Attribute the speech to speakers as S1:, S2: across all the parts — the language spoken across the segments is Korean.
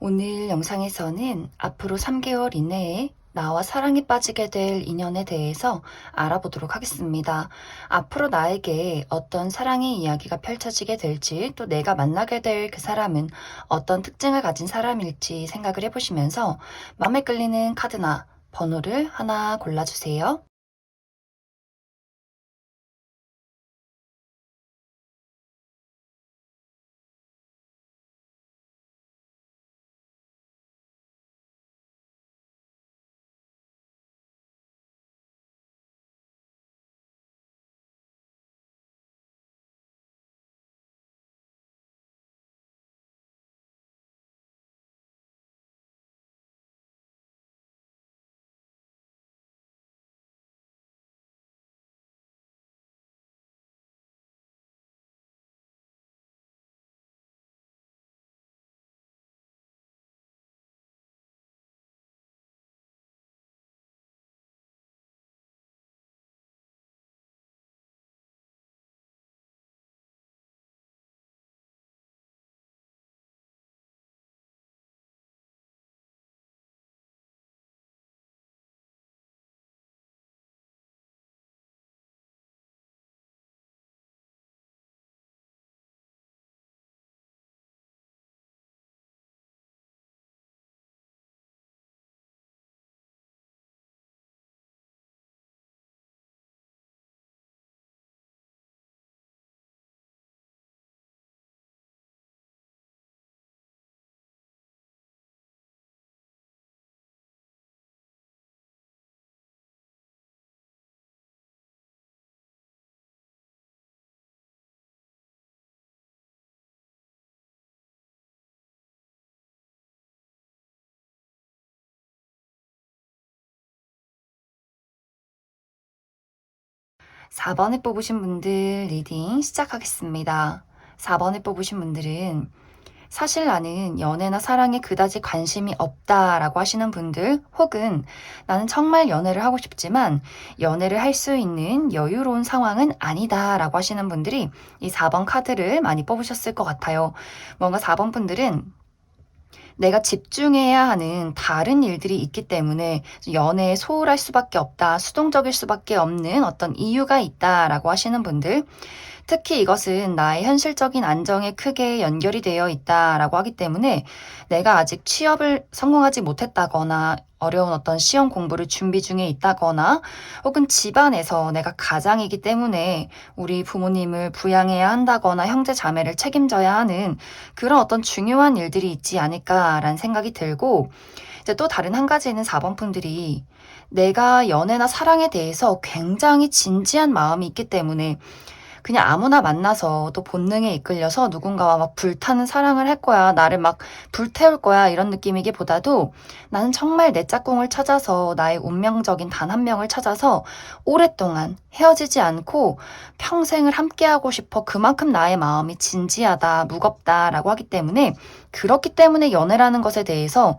S1: 오늘 영상에서는 앞으로 3개월 이내에 나와 사랑에 빠지게 될 인연에 대해서 알아보도록 하겠습니다. 앞으로 나에게 어떤 사랑의 이야기가 펼쳐지게 될지, 또 내가 만나게 될 그 사람은 어떤 특징을 가진 사람일지 생각을 해보시면서 마음에 끌리는 카드나 번호를 하나 골라주세요. 4번을 뽑으신 분들 리딩 시작하겠습니다. 4번을 뽑으신 분들은 사실 나는 연애나 사랑에 그다지 관심이 없다라고 하시는 분들, 혹은 나는 정말 연애를 하고 싶지만 연애를 할 수 있는 여유로운 상황은 아니다라고 하시는 분들이 이 4번 카드를 많이 뽑으셨을 것 같아요. 뭔가 4번 분들은 내가 집중해야 하는 다른 일들이 있기 때문에 연애에 소홀할 수밖에 없다, 수동적일 수밖에 없는 어떤 이유가 있다라고 하시는 분들, 특히 이것은 나의 현실적인 안정에 크게 연결이 되어 있다라고 하기 때문에 내가 아직 취업을 성공하지 못했다거나 어려운 어떤 시험 공부를 준비 중에 있다거나, 혹은 집안에서 내가 가장이기 때문에 우리 부모님을 부양해야 한다거나 형제 자매를 책임져야 하는 그런 어떤 중요한 일들이 있지 않을까라는 생각이 들고, 이제 또 다른 한 가지는 4번 분들이 내가 연애나 사랑에 대해서 굉장히 진지한 마음이 있기 때문에 그냥 아무나 만나서 또 본능에 이끌려서 누군가와 막 불타는 사랑을 할 거야, 나를 막 불태울 거야, 이런 느낌이기보다도 나는 정말 내 짝꿍을 찾아서, 나의 운명적인 단 한 명을 찾아서 오랫동안 헤어지지 않고 평생을 함께하고 싶어. 그만큼 나의 마음이 진지하다, 무겁다라고 하기 때문에, 그렇기 때문에 연애라는 것에 대해서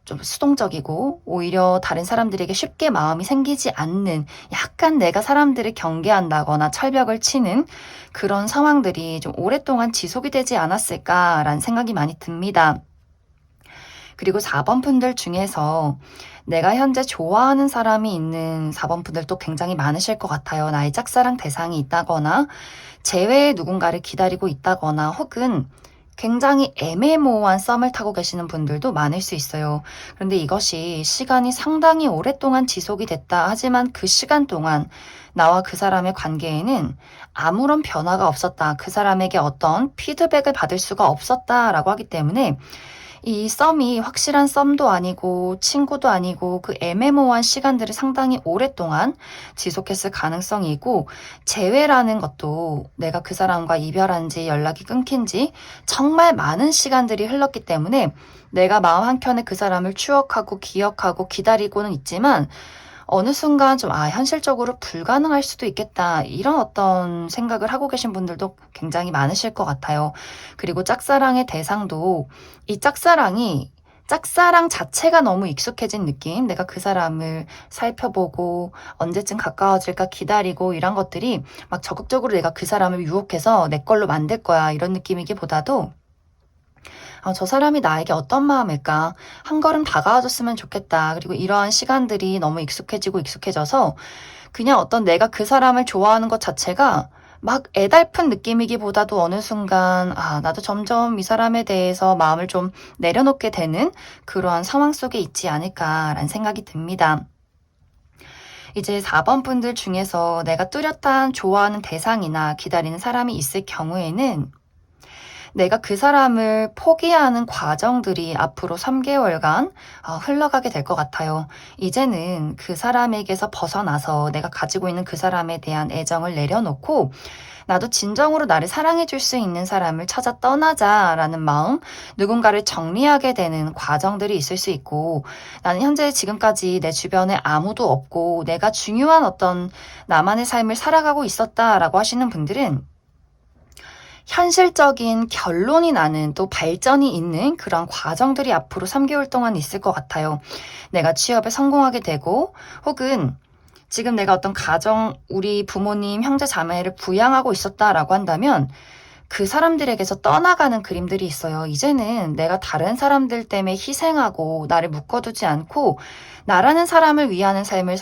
S1: 좀 수동적이고 오히려 다른 사람들에게 쉽게 마음이 생기지 않는, 약간 내가 사람들을 경계한다거나 철벽을 치는 그런 상황들이 좀 오랫동안 지속이 되지 않았을까라는 생각이 많이 듭니다. 그리고 4번 분들 중에서 내가 현재 좋아하는 사람이 있는 4번 분들도 굉장히 많으실 것 같아요. 나의 짝사랑 대상이 있다거나 제외의 누군가를 기다리고 있다거나, 혹은 굉장히 애매모호한 썸을 타고 계시는 분들도 많을 수 있어요. 그런데 이것이 시간이 상당히 오랫동안 지속이 됐다 하지만 그 시간 동안 나와 그 사람의 관계에는 아무런 변화가 없었다, 그 사람에게 어떤 피드백을 받을 수가 없었다라고 하기 때문에, 이 썸이 확실한 썸도 아니고 친구도 아니고 그 애매모호한 시간들을 상당히 오랫동안 지속했을 가능성이고, 재회라는 것도 내가 그 사람과 이별한 지, 연락이 끊긴 지 정말 많은 시간들이 흘렀기 때문에 내가 마음 한켠에 그 사람을 추억하고 기억하고 기다리고는 있지만 어느 순간 좀 현실적으로 불가능할 수도 있겠다, 이런 어떤 생각을 하고 계신 분들도 굉장히 많으실 것 같아요. 그리고 짝사랑의 대상도, 이 짝사랑 자체가 너무 익숙해진 느낌, 내가 그 사람을 살펴보고 언제쯤 가까워질까 기다리고 이런 것들이 막 적극적으로 내가 그 사람을 유혹해서 내 걸로 만들 거야, 이런 느낌이기보다도 저 사람이 나에게 어떤 마음일까? 한 걸음 다가와줬으면 좋겠다. 그리고 이러한 시간들이 너무 익숙해지고 익숙해져서 그냥 어떤 내가 그 사람을 좋아하는 것 자체가 막 애달픈 느낌이기보다도 어느 순간, 나도 점점 이 사람에 대해서 마음을 좀 내려놓게 되는 그러한 상황 속에 있지 않을까라는 생각이 듭니다. 이제 4번 분들 중에서 내가 뚜렷한 좋아하는 대상이나 기다리는 사람이 있을 경우에는 내가 그 사람을 포기하는 과정들이 앞으로 3개월간 흘러가게 될 것 같아요. 이제는 그 사람에게서 벗어나서 내가 가지고 있는 그 사람에 대한 애정을 내려놓고 나도 진정으로 나를 사랑해 줄 수 있는 사람을 찾아 떠나자라는 마음, 누군가를 정리하게 되는 과정들이 있을 수 있고, 나는 현재 지금까지 내 주변에 아무도 없고 내가 중요한 어떤 나만의 삶을 살아가고 있었다라고 하시는 분들은 현실적인 결론이 나는 또 발전이 있는 그런 과정들이 앞으로 3개월 동안 있을 것 같아요. 내가 취업에 성공하게 되고 혹은 지금 내가 어떤 가정, 우리 부모님, 형제, 자매를 부양하고 있었다라고 한다면 그 사람들에게서 떠나가는 그림들이 있어요. 이제는 내가 다른 사람들 때문에 희생하고 나를 묶어두지 않고 나라는 사람을 위하는 삶을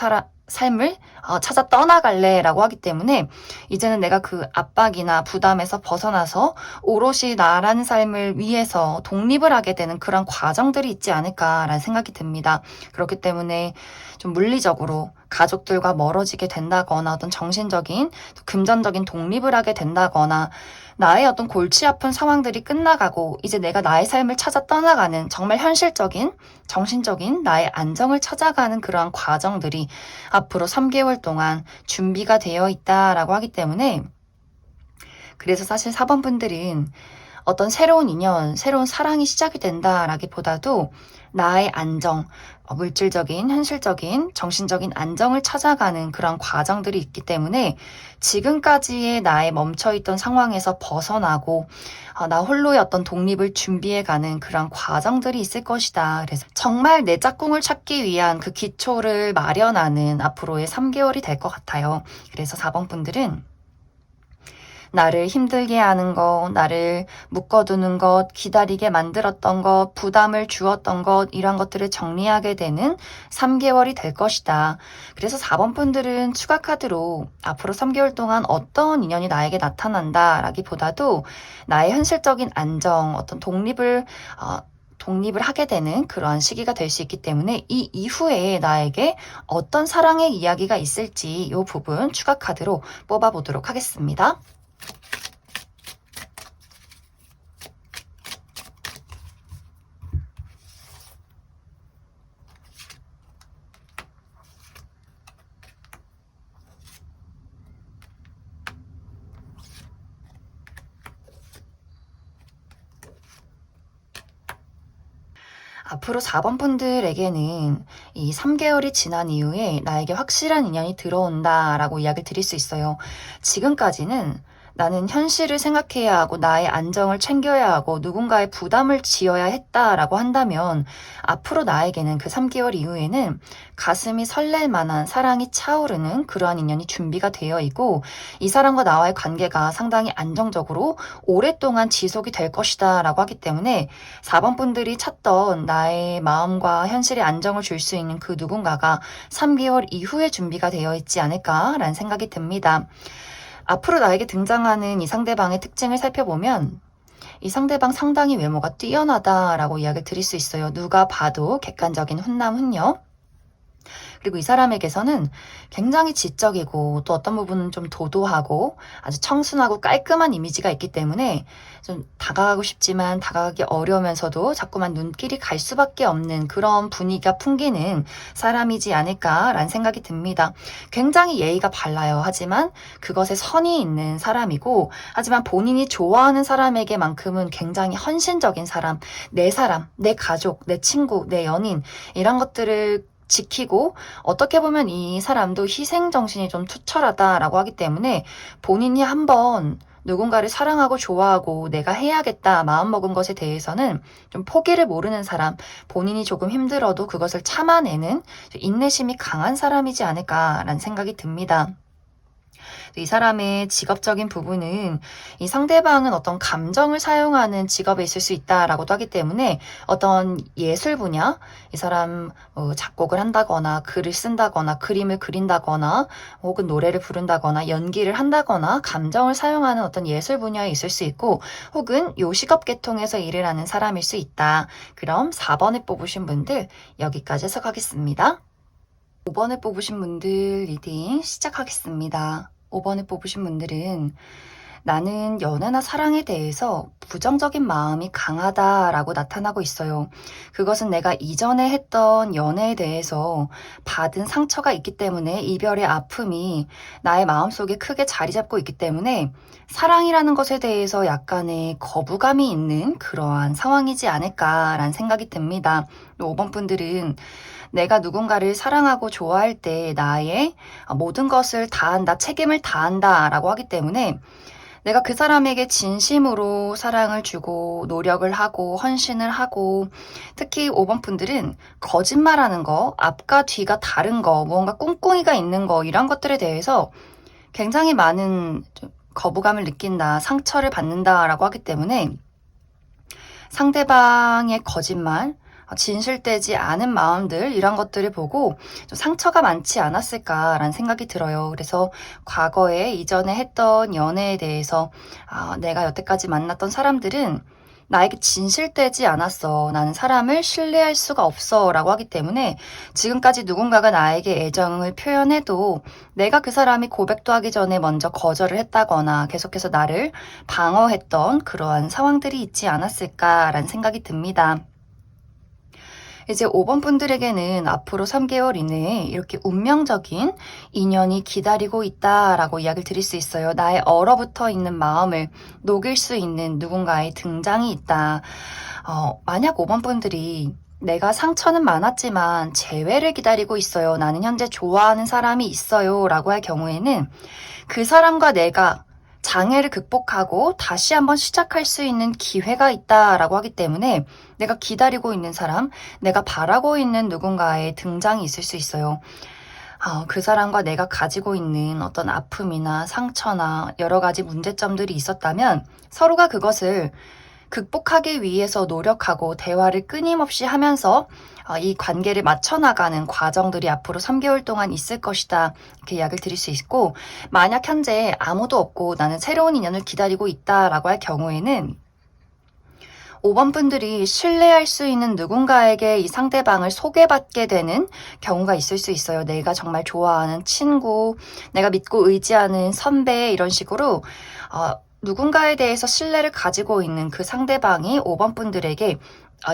S1: 찾아 떠나갈래라고 하기 때문에 이제는 내가 그 압박이나 부담에서 벗어나서 오롯이 나라는 삶을 위해서 독립을 하게 되는 그런 과정들이 있지 않을까라는 생각이 듭니다. 그렇기 때문에 좀 물리적으로 가족들과 멀어지게 된다거나 어떤 정신적인, 금전적인 독립을 하게 된다거나 나의 어떤 골치 아픈 상황들이 끝나가고 이제 내가 나의 삶을 찾아 떠나가는 정말 현실적인, 정신적인 나의 안정을 찾아가는 그러한 과정들이 앞으로 3개월 동안 준비가 되어 있다라고 하기 때문에 그래서 사실 4번 분들은 어떤 새로운 인연, 새로운 사랑이 시작이 된다라기보다도 나의 안정, 물질적인, 현실적인, 정신적인 안정을 찾아가는 그런 과정들이 있기 때문에 지금까지의 나의 멈춰있던 상황에서 벗어나고 나 홀로의 어떤 독립을 준비해가는 그런 과정들이 있을 것이다. 그래서 정말 내 짝꿍을 찾기 위한 그 기초를 마련하는 앞으로의 3개월이 될 것 같아요. 그래서 4번 분들은 나를 힘들게 하는 것, 나를 묶어두는 것, 기다리게 만들었던 것, 부담을 주었던 것, 이런 것들을 정리하게 되는 3개월이 될 것이다. 그래서 4번 분들은 추가 카드로 앞으로 3개월 동안 어떤 인연이 나에게 나타난다 라기보다도 나의 현실적인 안정, 어떤 독립을 하게 되는 그러한 시기가 될 수 있기 때문에 이 이후에 나에게 어떤 사랑의 이야기가 있을지 이 부분 추가 카드로 뽑아보도록 하겠습니다. 앞으로 4번 분들에게는 이 3개월이 지난 이후에 나에게 확실한 인연이 들어온다라고 이야기를 드릴 수 있어요. 지금까지는 나는 현실을 생각해야 하고 나의 안정을 챙겨야 하고 누군가의 부담을 지어야 했다라고 한다면 앞으로 나에게는 그 3개월 이후에는 가슴이 설렐 만한 사랑이 차오르는 그러한 인연이 준비가 되어 있고 이 사람과 나와의 관계가 상당히 안정적으로 오랫동안 지속이 될 것이다 라고 하기 때문에 4번 분들이 찾던 나의 마음과 현실의 안정을 줄 수 있는 그 누군가가 3개월 이후에 준비가 되어 있지 않을까라는 생각이 듭니다. 앞으로 나에게 등장하는 이 상대방의 특징을 살펴보면 이 상대방 상당히 외모가 뛰어나다라고 이야기를 드릴 수 있어요. 누가 봐도 객관적인 훈남 훈녀. 그리고 이 사람에게서는 굉장히 지적이고 또 어떤 부분은 좀 도도하고 아주 청순하고 깔끔한 이미지가 있기 때문에 좀 다가가고 싶지만 다가가기 어려우면서도 자꾸만 눈길이 갈 수밖에 없는 그런 분위기가 풍기는 사람이지 않을까라는 생각이 듭니다. 굉장히 예의가 발라요. 하지만 그것에 선이 있는 사람이고 하지만 본인이 좋아하는 사람에게만큼은 굉장히 헌신적인 사람, 내 가족, 내 친구, 내 연인 이런 것들을 지키고 어떻게 보면 이 사람도 희생정신이 좀 투철하다라고 하기 때문에 본인이 한번 누군가를 사랑하고 좋아하고 내가 해야겠다 마음먹은 것에 대해서는 좀 포기를 모르는 사람, 본인이 조금 힘들어도 그것을 참아내는 인내심이 강한 사람이지 않을까라는 생각이 듭니다. 이 사람의 직업적인 부분은 이 상대방은 어떤 감정을 사용하는 직업에 있을 수 있다라고도 하기 때문에 어떤 예술 분야, 이 사람 작곡을 한다거나 글을 쓴다거나 그림을 그린다거나 혹은 노래를 부른다거나 연기를 한다거나 감정을 사용하는 어떤 예술 분야에 있을 수 있고 혹은 요식업 계통에서 일을 하는 사람일 수 있다. 그럼 4번에 뽑으신 분들 여기까지 해석하겠습니다. 5번에 뽑으신 분들 리딩 시작하겠습니다. 5번에 뽑으신 분들은 나는 연애나 사랑에 대해서 부정적인 마음이 강하다라고 나타나고 있어요. 그것은 내가 이전에 했던 연애에 대해서 받은 상처가 있기 때문에 이별의 아픔이 나의 마음속에 크게 자리 잡고 있기 때문에 사랑이라는 것에 대해서 약간의 거부감이 있는 그러한 상황이지 않을까라는 생각이 듭니다. 5번 분들은 내가 누군가를 사랑하고 좋아할 때 나의 모든 것을 다한다, 책임을 다한다 라고 하기 때문에 내가 그 사람에게 진심으로 사랑을 주고 노력을 하고 헌신을 하고 특히 5번 분들은 거짓말하는 거, 앞과 뒤가 다른 거, 무언가 꿍꿍이가 있는 거 이런 것들에 대해서 굉장히 많은 거부감을 느낀다, 상처를 받는다라고 하기 때문에 상대방의 거짓말, 진실되지 않은 마음들 이런 것들을 보고 좀 상처가 많지 않았을까라는 생각이 들어요. 그래서 과거에 이전에 했던 연애에 대해서 내가 여태까지 만났던 사람들은 나에게 진실되지 않았어. 나는 사람을 신뢰할 수가 없어. 라고 하기 때문에 지금까지 누군가가 나에게 애정을 표현해도 내가 그 사람이 고백도 하기 전에 먼저 거절을 했다거나 계속해서 나를 방어했던 그러한 상황들이 있지 않았을까라는 생각이 듭니다. 이제 5번 분들에게는 앞으로 3개월 이내에 이렇게 운명적인 인연이 기다리고 있다라고 이야기를 드릴 수 있어요. 나의 얼어붙어 있는 마음을 녹일 수 있는 누군가의 등장이 있다. 만약 5번 분들이 내가 상처는 많았지만 재회를 기다리고 있어요. 나는 현재 좋아하는 사람이 있어요. 라고 할 경우에는 그 사람과 내가 장애를 극복하고 다시 한번 시작할 수 있는 기회가 있다라고 하기 때문에 내가 기다리고 있는 사람, 내가 바라고 있는 누군가의 등장이 있을 수 있어요. 그 사람과 내가 가지고 있는 어떤 아픔이나 상처나 여러 가지 문제점들이 있었다면 서로가 그것을 극복하기 위해서 노력하고 대화를 끊임없이 하면서 이 관계를 맞춰나가는 과정들이 앞으로 3개월 동안 있을 것이다. 이렇게 이야기를 드릴 수 있고 만약 현재 아무도 없고 나는 새로운 인연을 기다리고 있다라고 할 경우에는 5번 분들이 신뢰할 수 있는 누군가에게 이 상대방을 소개받게 되는 경우가 있을 수 있어요. 내가 정말 좋아하는 친구, 내가 믿고 의지하는 선배 이런 식으로 누군가에 대해서 신뢰를 가지고 있는 그 상대방이 5번 분들에게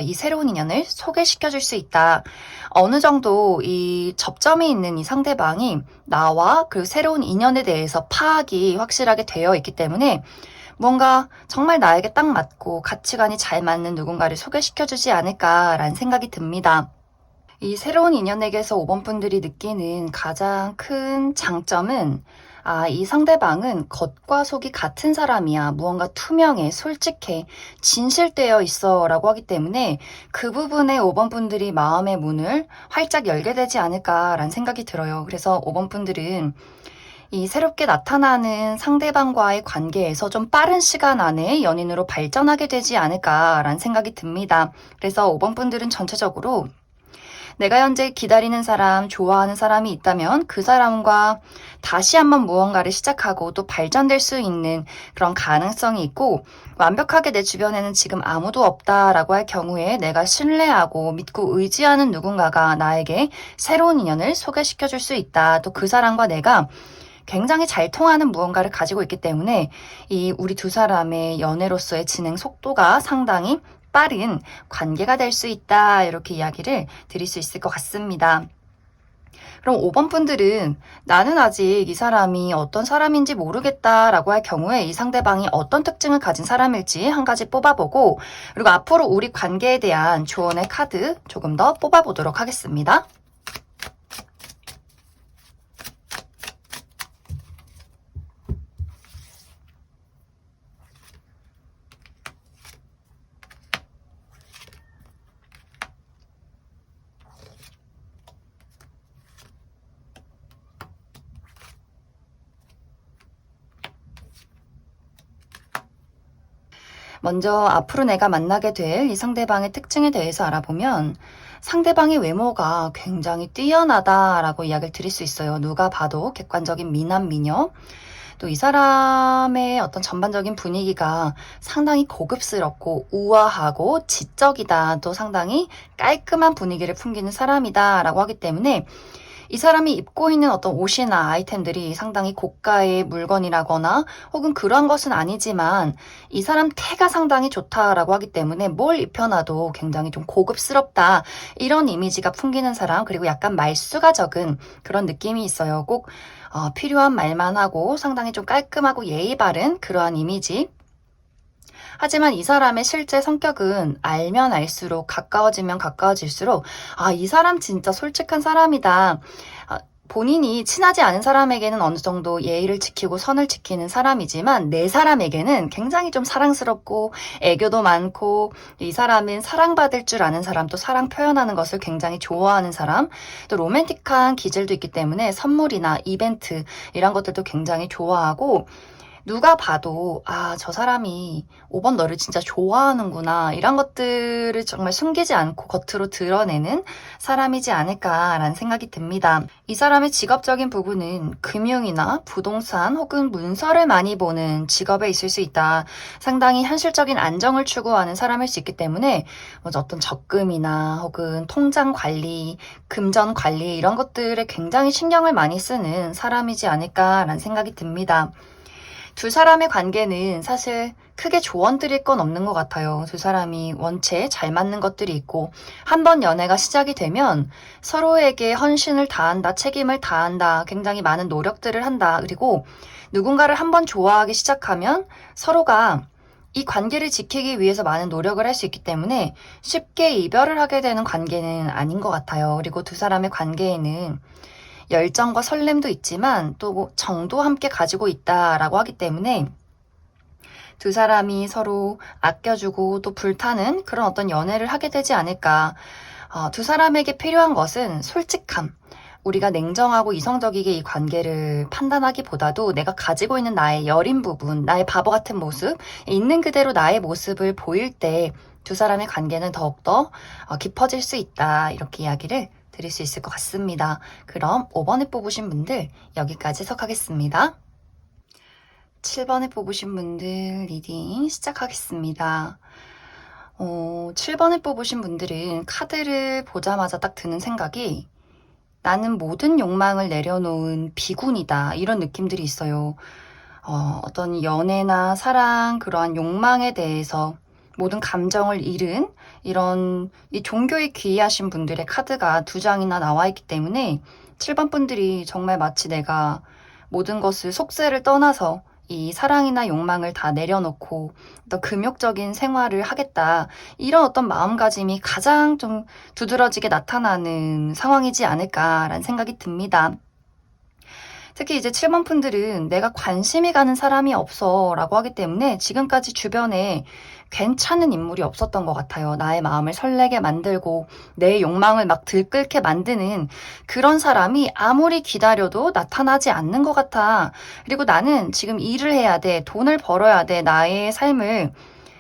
S1: 이 새로운 인연을 소개시켜 줄 수 있다. 어느 정도 이 접점이 있는 이 상대방이 나와 그 새로운 인연에 대해서 파악이 확실하게 되어 있기 때문에 뭔가 정말 나에게 딱 맞고 가치관이 잘 맞는 누군가를 소개시켜주지 않을까라는 생각이 듭니다. 이 새로운 인연에게서 5번 분들이 느끼는 가장 큰 장점은 이 상대방은 겉과 속이 같은 사람이야. 무언가 투명해, 솔직해, 진실되어 있어 라고 하기 때문에 그 부분에 5번 분들이 마음의 문을 활짝 열게 되지 않을까라는 생각이 들어요. 그래서 5번 분들은 이 새롭게 나타나는 상대방과의 관계에서 좀 빠른 시간 안에 연인으로 발전하게 되지 않을까라는 생각이 듭니다. 그래서 5번 분들은 전체적으로 내가 현재 기다리는 사람, 좋아하는 사람이 있다면 그 사람과 다시 한번 무언가를 시작하고 또 발전될 수 있는 그런 가능성이 있고 완벽하게 내 주변에는 지금 아무도 없다라고 할 경우에 내가 신뢰하고 믿고 의지하는 누군가가 나에게 새로운 인연을 소개시켜 줄 수 있다. 또 그 사람과 내가 굉장히 잘 통하는 무언가를 가지고 있기 때문에 이 우리 두 사람의 연애로서의 진행 속도가 상당히 빠른 관계가 될 수 있다. 이렇게 이야기를 드릴 수 있을 것 같습니다. 그럼 5번 분들은 나는 아직 이 사람이 어떤 사람인지 모르겠다라고 할 경우에 이 상대방이 어떤 특징을 가진 사람일지 한 가지 뽑아보고 그리고 앞으로 우리 관계에 대한 조언의 카드 조금 더 뽑아보도록 하겠습니다. 먼저 앞으로 내가 만나게 될 이 상대방의 특징에 대해서 알아보면 상대방의 외모가 굉장히 뛰어나다라고 이야기를 드릴 수 있어요. 누가 봐도 객관적인 미남, 미녀. 또 이 사람의 어떤 전반적인 분위기가 상당히 고급스럽고 우아하고 지적이다. 또 상당히 깔끔한 분위기를 풍기는 사람이다라고 하기 때문에 이 사람이 입고 있는 어떤 옷이나 아이템들이 상당히 고가의 물건이라거나 혹은 그런 것은 아니지만 이 사람 태가 상당히 좋다라고 하기 때문에 뭘 입혀놔도 굉장히 좀 고급스럽다. 이런 이미지가 풍기는 사람, 그리고 약간 말수가 적은 그런 느낌이 있어요. 꼭 필요한 말만 하고 상당히 좀 깔끔하고 예의 바른 그러한 이미지. 하지만 이 사람의 실제 성격은 알면 알수록 가까워지면 가까워질수록 이 사람 진짜 솔직한 사람이다. 본인이 친하지 않은 사람에게는 어느 정도 예의를 지키고 선을 지키는 사람이지만 내 사람에게는 굉장히 좀 사랑스럽고 애교도 많고 이 사람은 사랑받을 줄 아는 사람, 또 사랑 표현하는 것을 굉장히 좋아하는 사람, 또 로맨틱한 기질도 있기 때문에 선물이나 이벤트 이런 것들도 굉장히 좋아하고 누가 봐도 저 사람이 5번 너를 진짜 좋아하는구나 이런 것들을 정말 숨기지 않고 겉으로 드러내는 사람이지 않을까라는 생각이 듭니다. 이 사람의 직업적인 부분은 금융이나 부동산 혹은 문서를 많이 보는 직업에 있을 수 있다. 상당히 현실적인 안정을 추구하는 사람일 수 있기 때문에 먼저 어떤 적금이나 혹은 통장 관리, 금전 관리 이런 것들에 굉장히 신경을 많이 쓰는 사람이지 않을까라는 생각이 듭니다. 두 사람의 관계는 사실 크게 조언 드릴 건 없는 것 같아요. 두 사람이 원체 잘 맞는 것들이 있고 한 번 연애가 시작이 되면 서로에게 헌신을 다한다, 책임을 다한다, 굉장히 많은 노력들을 한다. 그리고 누군가를 한 번 좋아하기 시작하면 서로가 이 관계를 지키기 위해서 많은 노력을 할 수 있기 때문에 쉽게 이별을 하게 되는 관계는 아닌 것 같아요. 그리고 두 사람의 관계에는 열정과 설렘도 있지만 또 정도 함께 가지고 있다라고 하기 때문에 두 사람이 서로 아껴주고 또 불타는 그런 어떤 연애를 하게 되지 않을까. 두 사람에게 필요한 것은 솔직함. 우리가 냉정하고 이성적이게 이 관계를 판단하기보다도 내가 가지고 있는 나의 여린 부분, 나의 바보 같은 모습, 있는 그대로 나의 모습을 보일 때 두 사람의 관계는 더욱더 깊어질 수 있다. 이렇게 이야기를 드릴 수 있을 것 같습니다. 그럼 5번에 뽑으신 분들 여기까지 해석하겠습니다. 7번에 뽑으신 분들 리딩 시작하겠습니다. 7번에 뽑으신 분들은 카드를 보자마자 딱 드는 생각이 나는 모든 욕망을 내려놓은 비군이다. 이런 느낌들이 있어요. 어떤 연애나 사랑, 그러한 욕망에 대해서 모든 감정을 잃은 이런 이 종교에 귀의하신 분들의 카드가 2장이나 나와 있기 때문에 7번 분들이 정말 마치 내가 모든 것을 속세를 떠나서 이 사랑이나 욕망을 다 내려놓고 어떤 금욕적인 생활을 하겠다. 이런 어떤 마음가짐이 가장 좀 두드러지게 나타나는 상황이지 않을까라는 생각이 듭니다. 특히 이제 7번 분들은 내가 관심이 가는 사람이 없어 라고 하기 때문에 지금까지 주변에 괜찮은 인물이 없었던 것 같아요. 나의 마음을 설레게 만들고 내 욕망을 막 들끓게 만드는 그런 사람이 아무리 기다려도 나타나지 않는 것 같아. 그리고 나는 지금 일을 해야 돼. 돈을 벌어야 돼. 나의 삶을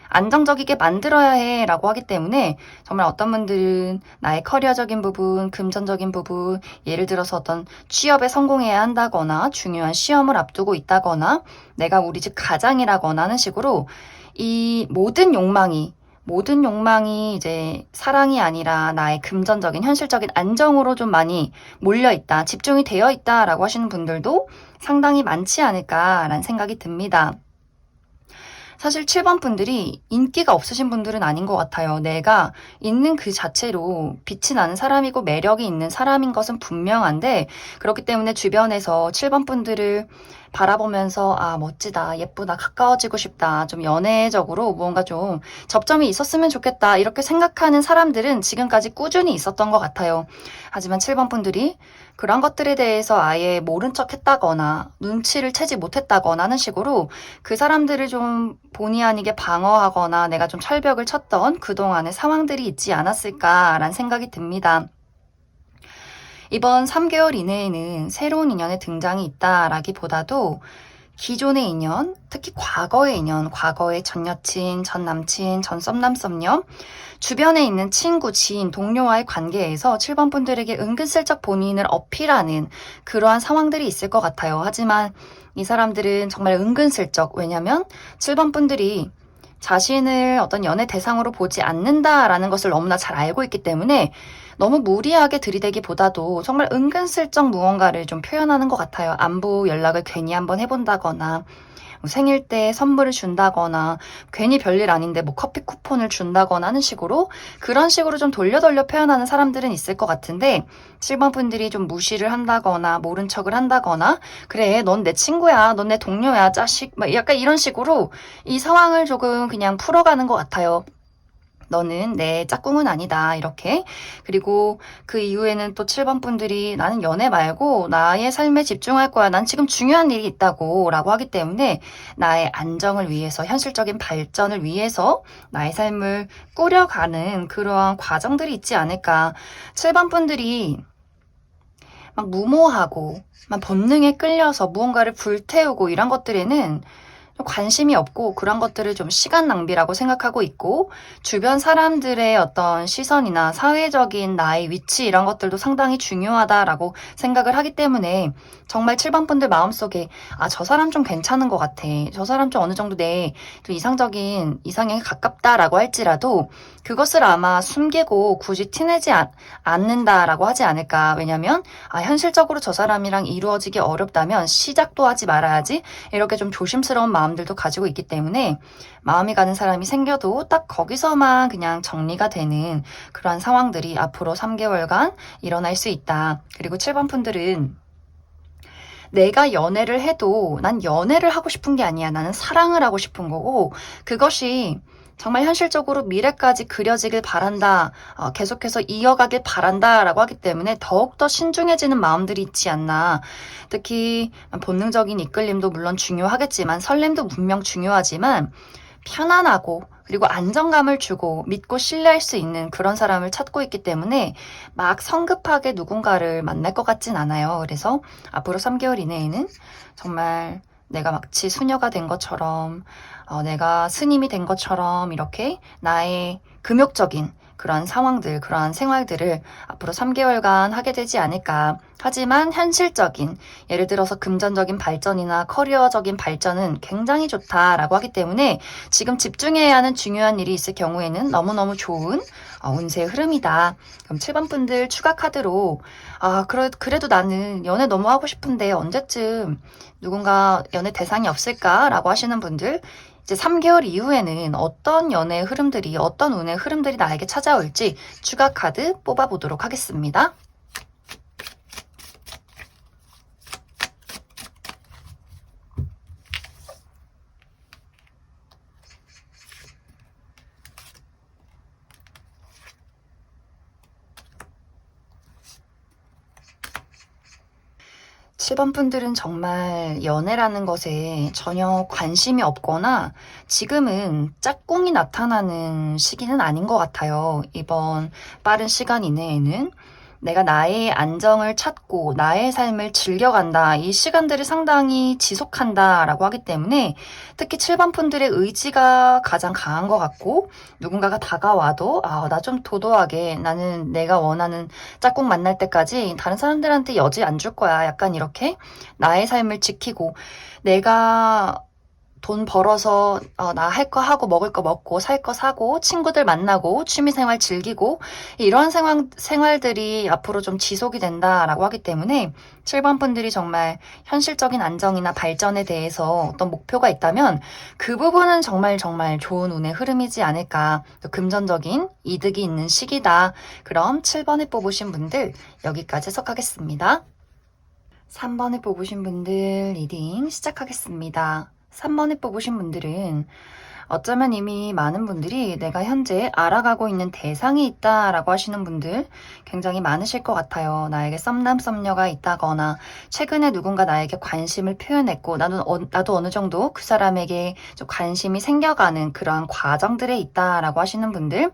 S1: 안정적이게 만들어야 해 라고 하기 때문에 정말 어떤 분들은 나의 커리어적인 부분, 금전적인 부분, 예를 들어서 어떤 취업에 성공해야 한다거나 중요한 시험을 앞두고 있다거나 내가 우리 집 가장이라거나 하는 식으로 이 모든 욕망이 이제 사랑이 아니라 나의 금전적인 현실적인 안정으로 좀 많이 몰려있다, 집중이 되어 있다라고 하시는 분들도 상당히 많지 않을까라는 생각이 듭니다. 사실 7번 분들이 인기가 없으신 분들은 아닌 것 같아요. 내가 있는 그 자체로 빛이 나는 사람이고 매력이 있는 사람인 것은 분명한데 그렇기 때문에 주변에서 7번 분들을 바라보면서 멋지다, 예쁘다, 가까워지고 싶다, 좀 연애적으로 무언가 좀 접점이 있었으면 좋겠다 이렇게 생각하는 사람들은 지금까지 꾸준히 있었던 것 같아요. 하지만 7번 분들이 그런 것들에 대해서 아예 모른 척 했다거나 눈치를 채지 못했다거나 하는 식으로 그 사람들을 좀 본의 아니게 방어하거나 내가 좀 철벽을 쳤던 그동안의 상황들이 있지 않았을까라는 생각이 듭니다. 이번 3개월 이내에는 새로운 인연의 등장이 있다라기보다도 기존의 인연, 특히 과거의 인연, 과거의 전 여친, 전 남친, 전 썸남 썸녀, 주변에 있는 친구, 지인, 동료와의 관계에서 7번 분들에게 은근슬쩍 본인을 어필하는 그러한 상황들이 있을 것 같아요. 하지만 이 사람들은 정말 은근슬쩍, 왜냐면 7번 분들이 자신을 어떤 연애 대상으로 보지 않는다라는 것을 너무나 잘 알고 있기 때문에 너무 무리하게 들이대기보다도 정말 은근슬쩍 무언가를 좀 표현하는 것 같아요. 안부 연락을 괜히 한번 해본다거나, 뭐 생일 때 선물을 준다거나, 괜히 별일 아닌데 뭐 커피 쿠폰을 준다거나 하는 식으로, 그런 식으로 좀 돌려 표현하는 사람들은 있을 것 같은데, 7번 분들이 좀 무시를 한다거나 모른 척을 한다거나, 그래 넌 내 친구야, 넌 내 동료야, 자식, 막 약간 이런 식으로 이 상황을 조금 그냥 풀어가는 것 같아요. 너는 내 짝꿍은 아니다, 이렇게. 그리고 그 이후에는 또 7번 분들이 나는 연애 말고 나의 삶에 집중할 거야, 난 지금 중요한 일이 있다고 라고 하기 때문에 나의 안정을 위해서, 현실적인 발전을 위해서 나의 삶을 꾸려가는 그러한 과정들이 있지 않을까. 7번 분들이 막 무모하고 막 본능에 끌려서 무언가를 불태우고 이런 것들에는 관심이 없고, 그런 것들을 좀 시간 낭비라고 생각하고 있고, 주변 사람들의 어떤 시선이나 사회적인 나의 위치 이런 것들도 상당히 중요하다라고 생각을 하기 때문에 정말 7번 분들 마음속에 저 사람 좀 괜찮은 것 같아, 저 사람 좀 어느 정도 내 좀 이상적인 이상형에 가깝다라고 할지라도 그것을 아마 숨기고 굳이 티내지 않는다라고 하지 않을까. 왜냐면 현실적으로 저 사람이랑 이루어지기 어렵다면 시작도 하지 말아야지, 이렇게 좀 조심스러운 마음들도 가지고 있기 때문에 마음이 가는 사람이 생겨도 딱 거기서만 그냥 정리가 되는 그러한 상황들이 앞으로 3개월간 일어날 수 있다. 그리고 7번 분들은 내가 연애를 해도 난 연애를 하고 싶은 게 아니야, 나는 사랑을 하고 싶은 거고, 그것이 정말 현실적으로 미래까지 그려지길 바란다, 계속해서 이어가길 바란다 라고 하기 때문에 더욱더 신중해지는 마음들이 있지 않나. 특히 본능적인 이끌림도 물론 중요하겠지만, 설렘도 분명 중요하지만, 편안하고 그리고 안정감을 주고 믿고 신뢰할 수 있는 그런 사람을 찾고 있기 때문에 막 성급하게 누군가를 만날 것 같진 않아요. 그래서 앞으로 3개월 이내에는 정말 내가 마치 수녀가 된 것처럼, 내가 스님이 된 것처럼 이렇게 나의 금욕적인 그런 상황들, 그러한 생활들을 앞으로 3개월간 하게 되지 않을까. 하지만 현실적인, 예를 들어서 금전적인 발전이나 커리어적인 발전은 굉장히 좋다라고 하기 때문에 지금 집중해야 하는 중요한 일이 있을 경우에는 너무너무 좋은 운세의 흐름이다. 그럼 7번 분들 추가 카드로 그래도 나는 연애 너무 하고 싶은데 언제쯤 누군가 연애 대상이 없을까라고 하시는 분들, 이제 3개월 이후에는 어떤 연애의 흐름들이, 어떤 운의 흐름들이 나에게 찾아올지 추가 카드 뽑아보도록 하겠습니다. 7번 분들은 정말 연애라는 것에 전혀 관심이 없거나 지금은 짝꿍이 나타나는 시기는 아닌 것 같아요. 이번 빠른 시간 이내에는 내가 나의 안정을 찾고 나의 삶을 즐겨간다, 이 시간들을 상당히 지속한다라고 하기 때문에 특히 7번 분들의 의지가 가장 강한 것 같고, 누군가가 다가와도 나 좀 도도하게, 나는 내가 원하는 짝꿍 만날 때까지 다른 사람들한테 여지 안 줄 거야, 약간 이렇게 나의 삶을 지키고, 내가 돈 벌어서 나 할 거 하고 먹을 거 먹고 살 거 사고 친구들 만나고 취미생활 즐기고 이런 생활들이 앞으로 좀 지속이 된다라고 하기 때문에 7번 분들이 정말 현실적인 안정이나 발전에 대해서 어떤 목표가 있다면 그 부분은 정말 정말 좋은 운의 흐름이지 않을까. 또 금전적인 이득이 있는 시기다. 그럼 7번을 뽑으신 분들 여기까지 해석하겠습니다. 3번을 뽑으신 분들 리딩 시작하겠습니다. 3번을 뽑으신 분들은 어쩌면 이미 많은 분들이 내가 현재 알아가고 있는 대상이 있다라고 하시는 분들 굉장히 많으실 것 같아요. 나에게 썸남 썸녀가 있다거나 최근에 누군가 나에게 관심을 표현했고 나도 어느 정도 그 사람에게 좀 관심이 생겨가는 그러한 과정들에 있다라고 하시는 분들,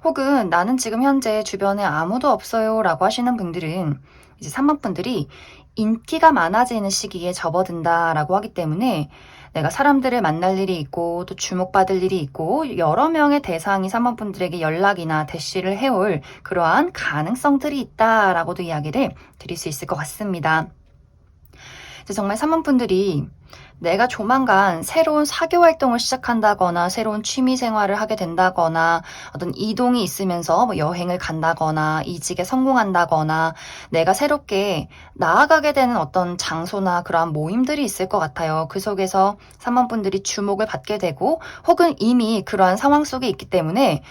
S1: 혹은 나는 지금 현재 주변에 아무도 없어요 라고 하시는 분들은 이제 3번 분들이 인기가 많아지는 시기에 접어든다라고 하기 때문에 내가 사람들을 만날 일이 있고 또 주목받을 일이 있고 여러 명의 대상이 사모분들에게 연락이나 대시를 해올 그러한 가능성들이 있다라고도 이야기를 드릴 수 있을 것 같습니다. 정말 사모분들이 내가 조만간 새로운 사교 활동을 시작한다거나 새로운 취미 생활을 하게 된다거나 어떤 이동이 있으면서 뭐 여행을 간다거나 이직에 성공한다거나 내가 새롭게 나아가게 되는 어떤 장소나 그러한 모임들이 있을 것 같아요. 그 속에서 사모분들이 주목을 받게 되고 혹은 이미 그러한 상황 속에 있기 때문에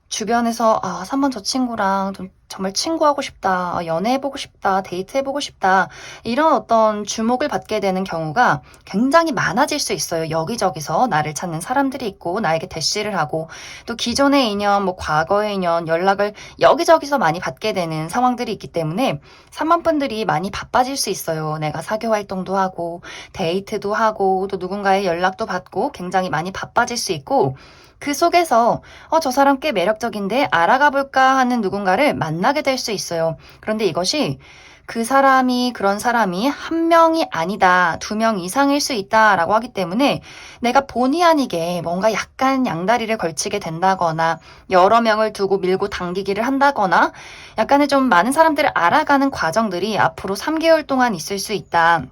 S1: 주변에서 3번 저 친구랑 좀 정말 친구하고 싶다. 연애해보고 싶다. 데이트해보고 싶다. 이런 어떤 주목을 받게 되는 경우가 굉장히 많아질 수 있어요. 여기저기서 나를 찾는 사람들이 있고 나에게 대시를 하고 또 기존의 인연, 뭐 과거의 인연, 연락을 여기저기서 많이 받게 되는 상황들이 있기 때문에 3번 분들이 많이 바빠질 수 있어요. 내가 사교 활동도 하고 데이트도 하고 또 누군가의 연락도 받고 굉장히 많이 바빠질 수 있고 그 속에서 저 사람 꽤 매력적인데 알아가 볼까 하는 누군가를 만나게 될 수 있어요. 그런데 이것이 그 사람이 그런 사람이 한 명이 아니다, 2명 이상일 수 있다라고 하기 때문에 내가 본의 아니게 뭔가 약간 양다리를 걸치게 된다거나 여러 명을 두고 밀고 당기기를 한다거나 약간의 좀 많은 사람들을 알아가는 과정들이 앞으로 3개월 동안 있을 수 있다.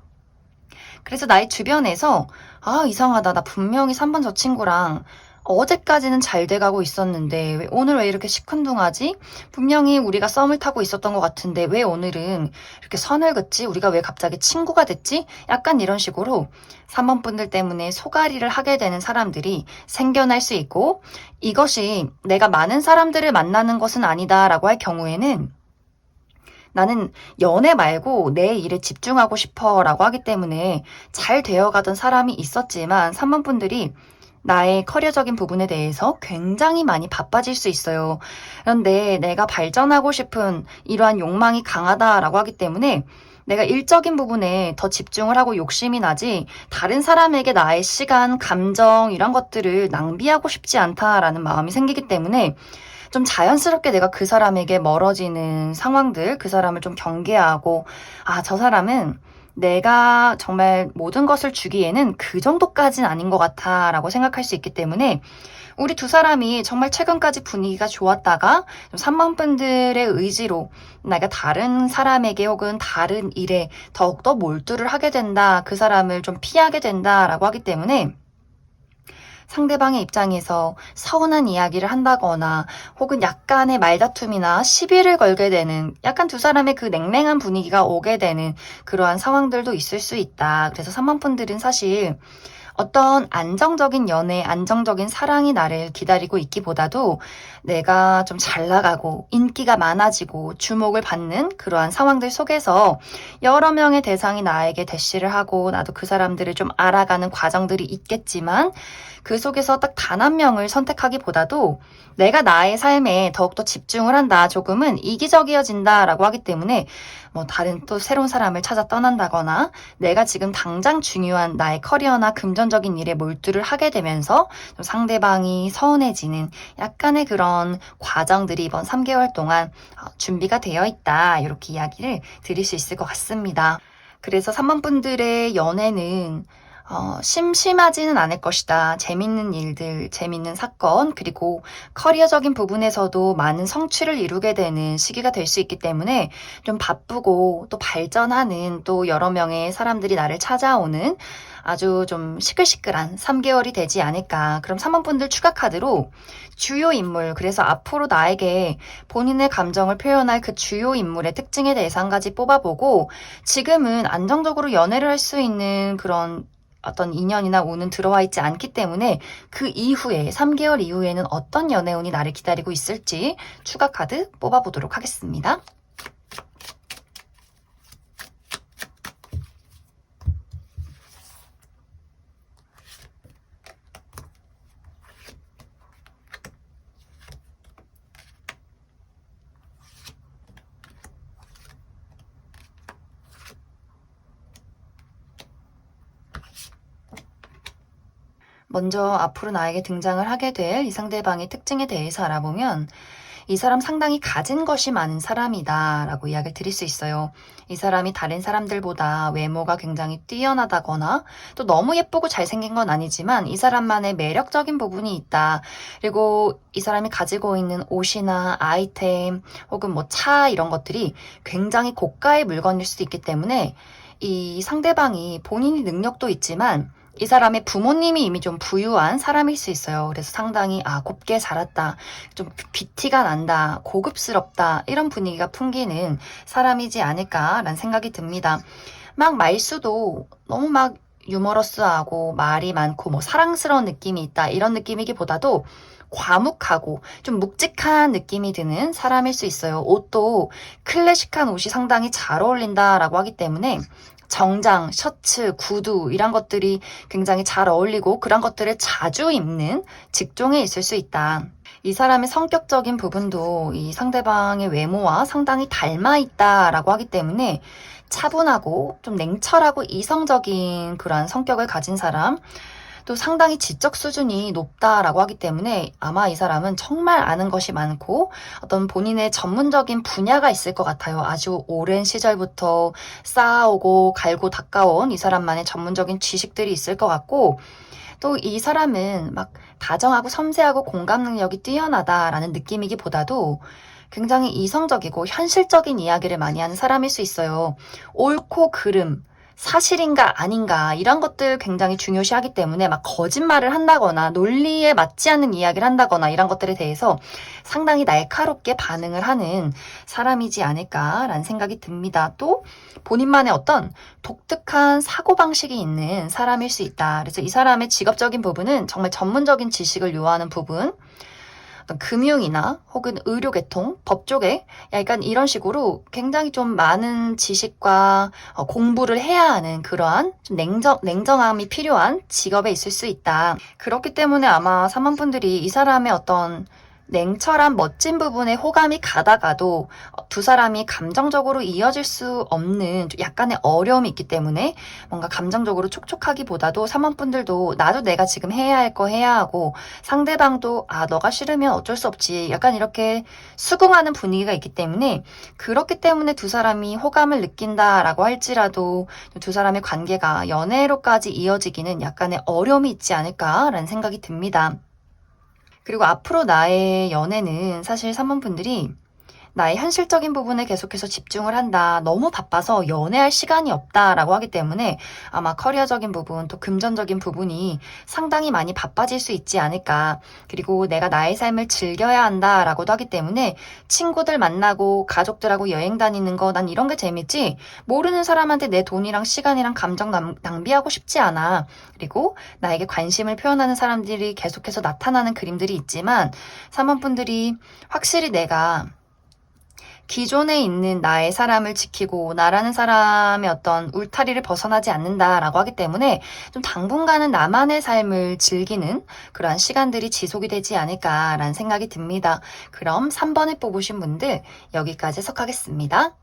S1: 그래서 나의 주변에서 이상하다. 나 분명히 3번 저 친구랑 어제까지는 잘 돼가고 있었는데 오늘 왜 이렇게 시큰둥하지? 분명히 우리가 썸을 타고 있었던 것 같은데 왜 오늘은 이렇게 선을 긋지? 우리가 왜 갑자기 친구가 됐지? 약간 이런 식으로 3번 분들 때문에 소갈이를 하게 되는 사람들이 생겨날 수 있고 이것이 내가 많은 사람들을 만나는 것은 아니다라고 할 경우에는 나는 연애 말고 내 일에 집중하고 싶어 라고 하기 때문에 잘 되어가던 사람이 있었지만 3번 분들이 나의 커리어적인 부분에 대해서 굉장히 많이 바빠질 수 있어요. 그런데 내가 발전하고 싶은 이러한 욕망이 강하다라고 하기 때문에 내가 일적인 부분에 더 집중을 하고 욕심이 나지 다른 사람에게 나의 시간, 감정 이런 것들을 낭비하고 싶지 않다라는 마음이 생기기 때문에 좀 자연스럽게 내가 그 사람에게 멀어지는 상황들, 그 사람을 좀 경계하고 저 사람은 내가 정말 모든 것을 주기에는 그 정도까진 아닌 것 같아 라고 생각할 수 있기 때문에 우리 두 사람이 정말 최근까지 분위기가 좋았다가 3번 분들의 의지로 내가 다른 사람에게 혹은 다른 일에 더욱더 몰두를 하게 된다. 그 사람을 좀 피하게 된다라고 하기 때문에 상대방의 입장에서 서운한 이야기를 한다거나 혹은 약간의 말다툼이나 시비를 걸게 되는 약간 두 사람의 그 냉랭한 분위기가 오게 되는 그러한 상황들도 있을 수 있다. 그래서 3번 분들은 사실 어떤 안정적인 연애, 안정적인 사랑이 나를 기다리고 있기보다도 내가 좀 잘 나가고 인기가 많아지고 주목을 받는 그러한 상황들 속에서 여러 명의 대상이 나에게 대시를 하고 나도 그 사람들을 좀 알아가는 과정들이 있겠지만 그 속에서 딱 단 한 명을 선택하기보다도 내가 나의 삶에 더욱더 집중을 한다. 조금은 이기적이어진다라고 하기 때문에 뭐 다른 또 새로운 사람을 찾아 떠난다거나 내가 지금 당장 중요한 나의 커리어나 금전적인 일에 몰두를 하게 되면서 좀 상대방이 서운해지는 약간의 그런 과정들이 이번 3개월 동안 준비가 되어 있다. 이렇게 이야기를 드릴 수 있을 것 같습니다. 그래서 3번 분들의 연애는 심심하지는 않을 것이다. 재밌는 일들, 재밌는 사건, 그리고 커리어적인 부분에서도 많은 성취를 이루게 되는 시기가 될 수 있기 때문에 좀 바쁘고 또 발전하는 또 여러 명의 사람들이 나를 찾아오는 아주 좀 시끌시끌한 3개월이 되지 않을까. 그럼 3번 분들 추가 카드로 주요 인물, 그래서 앞으로 나에게 본인의 감정을 표현할 그 주요 인물의 특징에 대해서 한 가지 뽑아보고 지금은 안정적으로 연애를 할 수 있는 그런 어떤 인연이나 운은 들어와 있지 않기 때문에 그 이후에 3개월 이후에는 어떤 연애운이 나를 기다리고 있을지 추가 카드 뽑아보도록 하겠습니다. 먼저 앞으로 나에게 등장을 하게 될 이 상대방의 특징에 대해서 알아보면 이 사람 상당히 가진 것이 많은 사람이다 라고 이야기를 드릴 수 있어요. 이 사람이 다른 사람들보다 외모가 굉장히 뛰어나다거나 또 너무 예쁘고 잘생긴 건 아니지만 이 사람만의 매력적인 부분이 있다. 그리고 이 사람이 가지고 있는 옷이나 아이템 혹은 뭐 차 이런 것들이 굉장히 고가의 물건일 수도 있기 때문에 이 상대방이 본인이 능력도 있지만 이 사람의 부모님이 이미 좀 부유한 사람일 수 있어요. 그래서 상당히 곱게 자랐다, 좀 귀티가 난다, 고급스럽다 이런 분위기가 풍기는 사람이지 않을까라는 생각이 듭니다. 막 말수도 너무 막 유머러스하고 말이 많고 뭐 사랑스러운 느낌이 있다 이런 느낌이기보다도 과묵하고 좀 묵직한 느낌이 드는 사람일 수 있어요. 옷도 클래식한 옷이 상당히 잘 어울린다라고 하기 때문에 정장, 셔츠, 구두 이런 것들이 굉장히 잘 어울리고 그런 것들을 자주 입는 직종에 있을 수 있다. 이 사람의 성격적인 부분도 이 상대방의 외모와 상당히 닮아 있다라고 하기 때문에 차분하고 좀 냉철하고 이성적인 그러한 성격을 가진 사람, 또 상당히 지적 수준이 높다라고 하기 때문에 아마 이 사람은 정말 아는 것이 많고 어떤 본인의 전문적인 분야가 있을 것 같아요. 아주 오랜 시절부터 쌓아오고 갈고 닦아온 이 사람만의 전문적인 지식들이 있을 것 같고 또 이 사람은 막 다정하고 섬세하고 공감 능력이 뛰어나다라는 느낌이기보다도 굉장히 이성적이고 현실적인 이야기를 많이 하는 사람일 수 있어요. 옳고 그름, 사실인가 아닌가 이런 것들 굉장히 중요시하기 때문에 막 거짓말을 한다거나 논리에 맞지 않는 이야기를 한다거나 이런 것들에 대해서 상당히 날카롭게 반응을 하는 사람이지 않을까라는 생각이 듭니다. 또 본인만의 어떤 독특한 사고방식이 있는 사람일 수 있다. 그래서 이 사람의 직업적인 부분은 정말 전문적인 지식을 요하는 부분, 어떤 금융이나 혹은 의료계통, 법 쪽에 약간 이런 식으로 굉장히 좀 많은 지식과 공부를 해야 하는 그러한 좀 냉정함이 필요한 직업에 있을 수 있다. 그렇기 때문에 아마 사모분들이 이 사람의 어떤 냉철한 멋진 부분에 호감이 가다가도 두 사람이 감정적으로 이어질 수 없는 약간의 어려움이 있기 때문에 뭔가 감정적으로 촉촉하기보다도 사모분들도 나도 내가 지금 해야 할 거 해야 하고 상대방도 너가 싫으면 어쩔 수 없지 약간 이렇게 수긍하는 분위기가 있기 때문에 그렇기 때문에 두 사람이 호감을 느낀다라고 할지라도 두 사람의 관계가 연애로까지 이어지기는 약간의 어려움이 있지 않을까라는 생각이 듭니다. 그리고 앞으로 나의 연애는 사실 사모분들이 나의 현실적인 부분에 계속해서 집중을 한다. 너무 바빠서 연애할 시간이 없다라고 하기 때문에 아마 커리어적인 부분 또 금전적인 부분이 상당히 많이 바빠질 수 있지 않을까. 그리고 내가 나의 삶을 즐겨야 한다라고도 하기 때문에 친구들 만나고 가족들하고 여행 다니는 거 난 이런 게 재밌지. 모르는 사람한테 내 돈이랑 시간이랑 감정 낭비하고 싶지 않아. 그리고 나에게 관심을 표현하는 사람들이 계속해서 나타나는 그림들이 있지만 사모분들이 확실히 내가 기존에 있는 나의 사람을 지키고 나라는 사람의 어떤 울타리를 벗어나지 않는다라고 하기 때문에 좀 당분간은 나만의 삶을 즐기는 그러한 시간들이 지속이 되지 않을까라는 생각이 듭니다. 그럼 3번을 뽑으신 분들 여기까지 해석하겠습니다.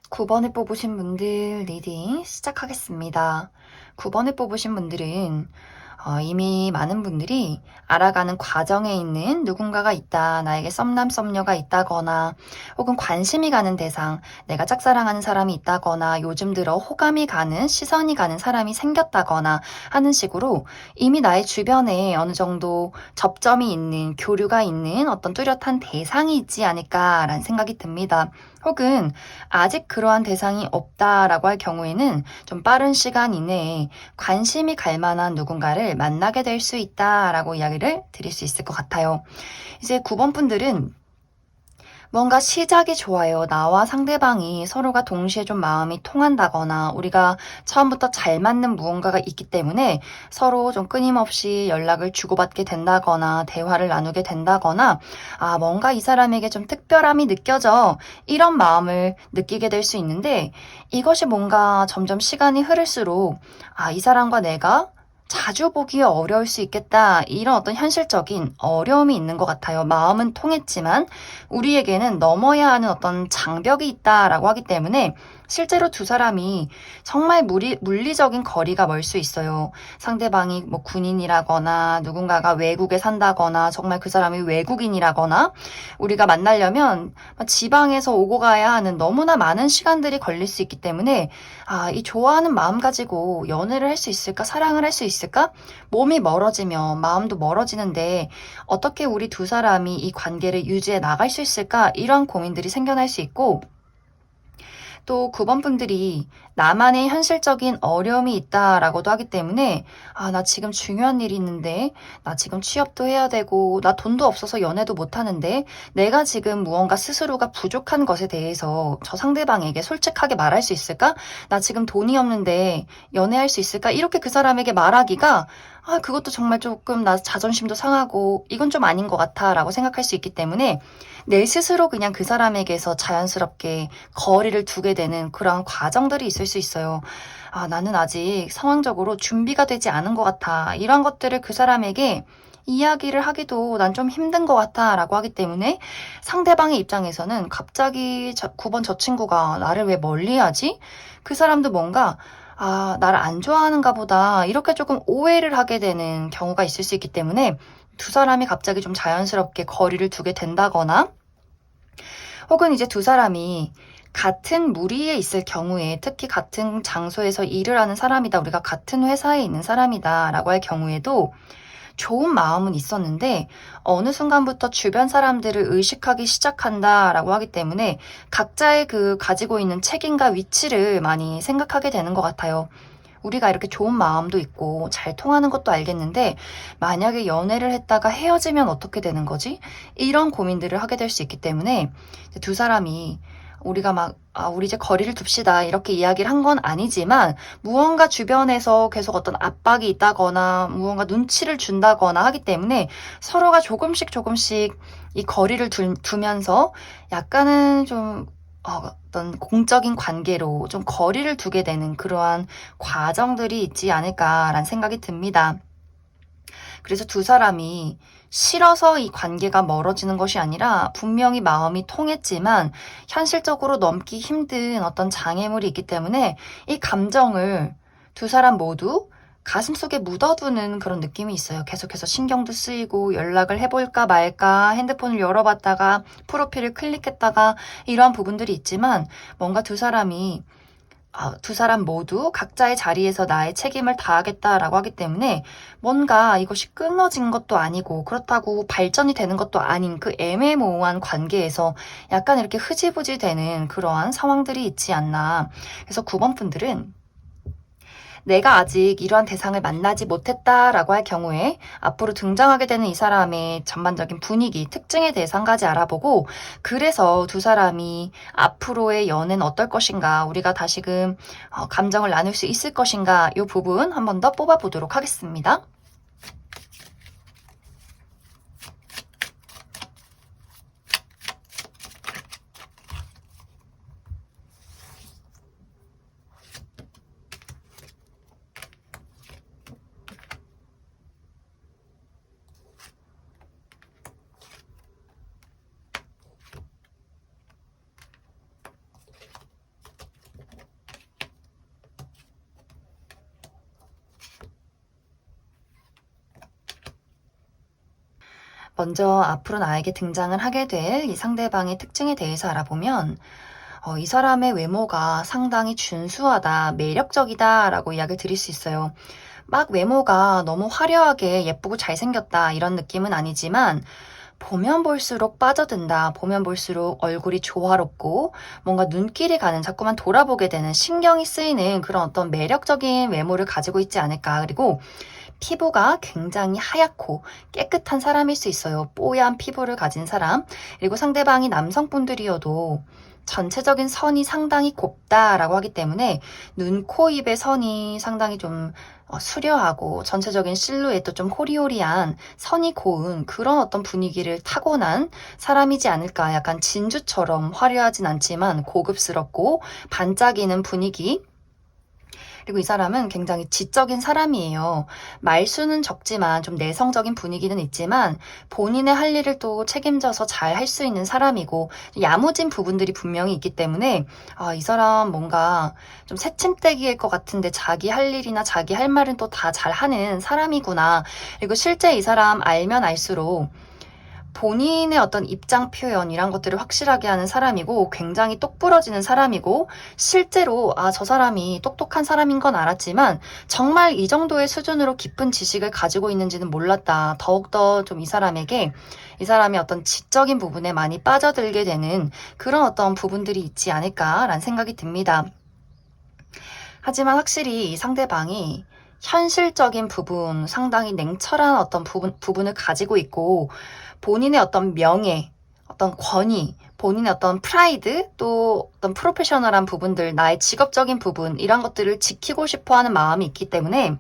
S1: 9번을 뽑으신 분들 리딩 시작하겠습니다. 9번을 뽑으신 분들은 이미 많은 분들이 알아가는 과정에 있는 누군가가 있다. 나에게 썸남 썸녀가 있다거나 혹은 관심이 가는 대상, 내가 짝사랑하는 사람이 있다거나 요즘 들어 호감이 가는, 시선이 가는 사람이 생겼다거나 하는 식으로 이미 나의 주변에 어느 정도 접점이 있는, 교류가 있는 어떤 뚜렷한 대상이 있지 않을까라는 생각이 듭니다. 혹은 아직 그러한 대상이 없다라고 할 경우에는 좀 빠른 시간 이내에 관심이 갈 만한 누군가를 만나게 될 수 있다라고 이야기를 드릴 수 있을 것 같아요. 이제 9번 분들은 뭔가 시작이 좋아요. 나와 상대방이 서로가 동시에 좀 마음이 통한다거나 우리가 처음부터 잘 맞는 무언가가 있기 때문에 서로 좀 끊임없이 연락을 주고받게 된다거나 대화를 나누게 된다거나 뭔가 이 사람에게 좀 특별함이 느껴져. 이런 마음을 느끼게 될 수 있는데 이것이 뭔가 점점 시간이 흐를수록 이 사람과 내가 자주 보기 어려울 수 있겠다. 이런 어떤 현실적인 어려움이 있는 것 같아요. 마음은 통했지만 우리에게는 넘어야 하는 어떤 장벽이 있다라고 하기 때문에 실제로 두 사람이 정말 물리적인 거리가 멀 수 있어요. 상대방이 뭐 군인이라거나 누군가가 외국에 산다거나 정말 그 사람이 외국인이라거나 우리가 만나려면 지방에서 오고 가야 하는 너무나 많은 시간들이 걸릴 수 있기 때문에 이 좋아하는 마음 가지고 연애를 할 수 있을까? 사랑을 할 수 있을까? 몸이 멀어지면 마음도 멀어지는데 어떻게 우리 두 사람이 이 관계를 유지해 나갈 수 있을까? 이런 고민들이 생겨날 수 있고 또 9번 분들이 나만의 현실적인 어려움이 있다라고도 하기 때문에 나 지금 중요한 일이 있는데 나 지금 취업도 해야 되고 나 돈도 없어서 연애도 못 하는데 내가 지금 무언가 스스로가 부족한 것에 대해서 저 상대방에게 솔직하게 말할 수 있을까? 나 지금 돈이 없는데 연애할 수 있을까? 이렇게 그 사람에게 말하기가 그것도 정말 조금 나 자존심도 상하고 이건 좀 아닌 것 같아 라고 생각할 수 있기 때문에 내 스스로 그냥 그 사람에게서 자연스럽게 거리를 두게 되는 그런 과정들이 있을 수 있어요. 나는 아직 상황적으로 준비가 되지 않은 것 같아. 이런 것들을 그 사람에게 이야기를 하기도 난 좀 힘든 것 같아 라고 하기 때문에 상대방의 입장에서는 갑자기 9번 저 친구가 나를 왜 멀리하지? 그 사람도 뭔가 나를 안 좋아하는가 보다 이렇게 조금 오해를 하게 되는 경우가 있을 수 있기 때문에 두 사람이 갑자기 좀 자연스럽게 거리를 두게 된다거나 혹은 이제 두 사람이 같은 무리에 있을 경우에 특히 같은 장소에서 일을 하는 사람이다. 우리가 같은 회사에 있는 사람이다 라고 할 경우에도 좋은 마음은 있었는데 어느 순간부터 주변 사람들을 의식하기 시작한다라고 하기 때문에 각자의 그 가지고 있는 책임과 위치를 많이 생각하게 되는 것 같아요. 우리가 이렇게 좋은 마음도 있고 잘 통하는 것도 알겠는데 만약에 연애를 했다가 헤어지면 어떻게 되는 거지? 이런 고민들을 하게 될 수 있기 때문에 두 사람이 우리가 우리 이제 거리를 둡시다 이렇게 이야기를 한 건 아니지만 무언가 주변에서 계속 어떤 압박이 있다거나 무언가 눈치를 준다거나 하기 때문에 서로가 조금씩 이 거리를 두면서 약간은 좀 어떤 공적인 관계로 좀 거리를 두게 되는 그러한 과정들이 있지 않을까라는 생각이 듭니다. 그래서 두 사람이 싫어서 이 관계가 멀어지는 것이 아니라 분명히 마음이 통했지만 현실적으로 넘기 힘든 어떤 장애물이 있기 때문에 이 감정을 두 사람 모두 가슴속에 묻어두는 그런 느낌이 있어요. 계속해서 신경도 쓰이고 연락을 해볼까 말까 핸드폰을 열어봤다가 프로필을 클릭했다가 이러한 부분들이 있지만 뭔가 두 사람 모두 각자의 자리에서 나의 책임을 다하겠다라고 하기 때문에 뭔가 이것이 끊어진 것도 아니고 그렇다고 발전이 되는 것도 아닌 그 애매모호한 관계에서 약간 이렇게 흐지부지 되는 그러한 상황들이 있지 않나. 그래서 9번 분들은 내가 아직 이러한 대상을 만나지 못했다라고 할 경우에 앞으로 등장하게 되는 이 사람의 전반적인 분위기, 특징에 대해서 한 가지 알아보고 그래서 두 사람이 앞으로의 연애는 어떨 것인가, 우리가 다시금 감정을 나눌 수 있을 것인가 이 부분 한 번 더 뽑아보도록 하겠습니다. 먼저 앞으로 나에게 등장을 하게 될 이 상대방의 특징에 대해서 알아보면 이 사람의 외모가 상당히 준수하다, 매력적이다 라고 이야기를 드릴 수 있어요. 막 외모가 너무 화려하게 예쁘고 잘생겼다 이런 느낌은 아니지만 보면 볼수록 빠져든다. 보면 볼수록 얼굴이 조화롭고 뭔가 눈길이 가는 자꾸만 돌아보게 되는 신경이 쓰이는 그런 어떤 매력적인 외모를 가지고 있지 않을까. 그리고 피부가 굉장히 하얗고 깨끗한 사람일 수 있어요. 뽀얀 피부를 가진 사람. 그리고 상대방이 남성분들이어도 전체적인 선이 상당히 곱다라고 하기 때문에 눈, 코, 입의 선이 상당히 좀 수려하고 전체적인 실루엣도 좀 호리호리한 선이 고운 그런 어떤 분위기를 타고난 사람이지 않을까. 약간 진주처럼 화려하진 않지만 고급스럽고 반짝이는 분위기. 그리고 이 사람은 굉장히 지적인 사람이에요. 말수는 적지만 좀 내성적인 분위기는 있지만 본인의 할 일을 또 책임져서 잘 할 수 있는 사람이고 야무진 부분들이 분명히 있기 때문에 이 사람 뭔가 좀 새침대기일 것 같은데 자기 할 일이나 자기 할 말은 또 다 잘하는 사람이구나. 그리고 실제 이 사람 알면 알수록 본인의 어떤 입장 표현 이런 것들을 확실하게 하는 사람이고 굉장히 똑부러지는 사람이고 실제로 저 사람이 똑똑한 사람인 건 알았지만 정말 이 정도의 수준으로 깊은 지식을 가지고 있는지는 몰랐다. 더욱더 좀 이 사람에게 이 사람의 어떤 지적인 부분에 많이 빠져들게 되는 그런 어떤 부분들이 있지 않을까라는 생각이 듭니다. 하지만 확실히 이 상대방이 현실적인 부분, 상당히 냉철한 어떤 부분을 가지고 있고 본인의 어떤 명예, 어떤 권위, 본인의 어떤 프라이드, 또 어떤 프로페셔널한 부분들, 나의 직업적인 부분 이런 것들을 지키고 싶어하는 마음이 있기 때문에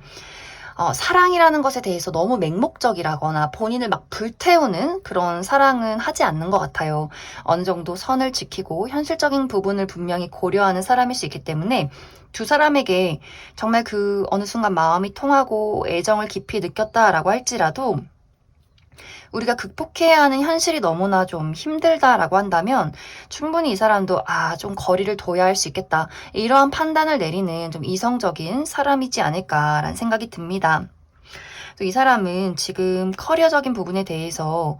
S1: 사랑이라는 것에 대해서 너무 맹목적이라거나 본인을 막 불태우는 그런 사랑은 하지 않는 것 같아요. 어느 정도 선을 지키고 현실적인 부분을 분명히 고려하는 사람일 수 있기 때문에 두 사람에게 정말 그 어느 순간 마음이 통하고 애정을 깊이 느꼈다라고 할지라도 우리가 극복해야 하는 현실이 너무나 좀 힘들다라고 한다면 충분히 이 사람도 좀 거리를 둬야 할 수 있겠다. 이러한 판단을 내리는 좀 이성적인 사람이지 않을까라는 생각이 듭니다. 또 이 사람은 지금 커리어적인 부분에 대해서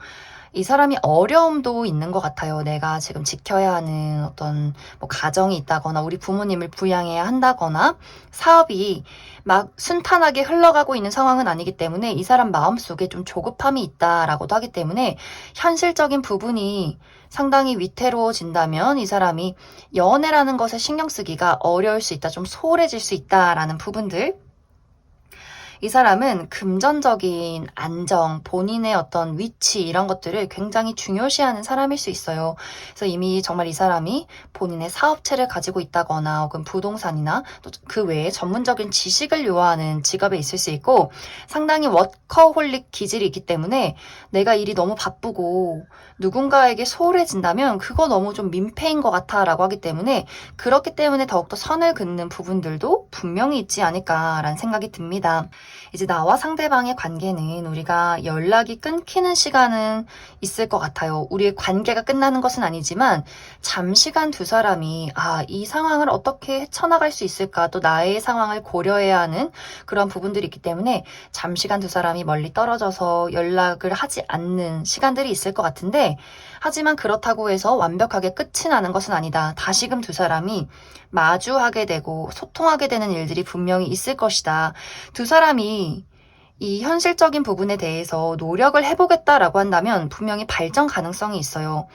S1: 이 사람이 어려움도 있는 것 같아요. 내가 지금 지켜야 하는 어떤 가정이 있다거나 우리 부모님을 부양해야 한다거나 사업이 막 순탄하게 흘러가고 있는 상황은 아니기 때문에 이 사람 마음속에 좀 조급함이 있다라고도 하기 때문에 현실적인 부분이 상당히 위태로워진다면 이 사람이 연애라는 것에 신경 쓰기가 어려울 수 있다. 좀 소홀해질 수 있다라는 부분들. 이 사람은 금전적인 안정, 본인의 어떤 위치 이런 것들을 굉장히 중요시하는 사람일 수 있어요. 그래서 이미 정말 이 사람이 본인의 사업체를 가지고 있다거나 혹은 부동산이나 또 그 외에 전문적인 지식을 요하는 직업에 있을 수 있고 상당히 워커홀릭 기질이 있기 때문에 내가 일이 너무 바쁘고 누군가에게 소홀해진다면 그거 너무 좀 민폐인 것 같아 라고 하기 때문에 그렇기 때문에 더욱더 선을 긋는 부분들도 분명히 있지 않을까라는 생각이 듭니다. 이제 나와 상대방의 관계는 우리가 연락이 끊기는 시간은 있을 것 같아요. 우리의 관계가 끝나는 것은 아니지만 잠시간 두 사람이 이 상황을 어떻게 헤쳐나갈 수 있을까 또 나의 상황을 고려해야 하는 그런 부분들이 있기 때문에 잠시간 두 사람이 멀리 떨어져서 연락을 하지 않는 시간들이 있을 것 같은데 하지만 그렇다고 해서 완벽하게 끝이 나는 것은 아니다. 다시금 두 사람이 마주하게 되고 소통하게 되는 일들이 분명히 있을 것이다. 두 사람이 이 현실적인 부분에 대해서 노력을 해보겠다라고 한다면 분명히 발전 가능성이 있어요.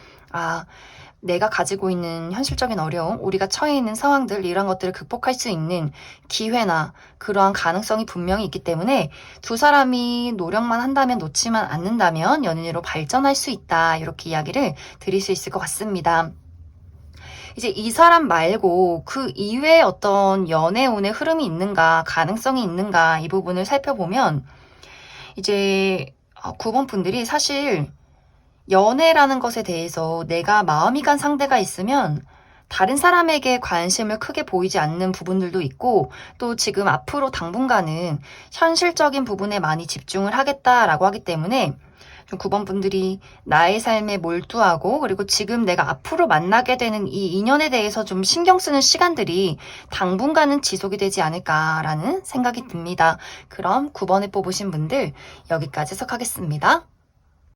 S1: 내가 가지고 있는 현실적인 어려움, 우리가 처해 있는 상황들 이런 것들을 극복할 수 있는 기회나 그러한 가능성이 분명히 있기 때문에 두 사람이 노력만 한다면 놓지만 않는다면 연인으로 발전할 수 있다. 이렇게 이야기를 드릴 수 있을 것 같습니다. 이제 이 사람 말고 그 이외에 어떤 연애운의 흐름이 있는가, 가능성이 있는가 이 부분을 살펴보면 이제 9번 분들이 사실 연애라는 것에 대해서 내가 마음이 간 상대가 있으면 다른 사람에게 관심을 크게 보이지 않는 부분들도 있고 또 지금 앞으로 당분간은 현실적인 부분에 많이 집중을 하겠다라고 하기 때문에 좀 9번 분들이 나의 삶에 몰두하고 그리고 지금 내가 앞으로 만나게 되는 이 인연에 대해서 좀 신경 쓰는 시간들이 당분간은 지속이 되지 않을까라는 생각이 듭니다. 그럼 9번을 뽑으신 분들 여기까지 해석하겠습니다.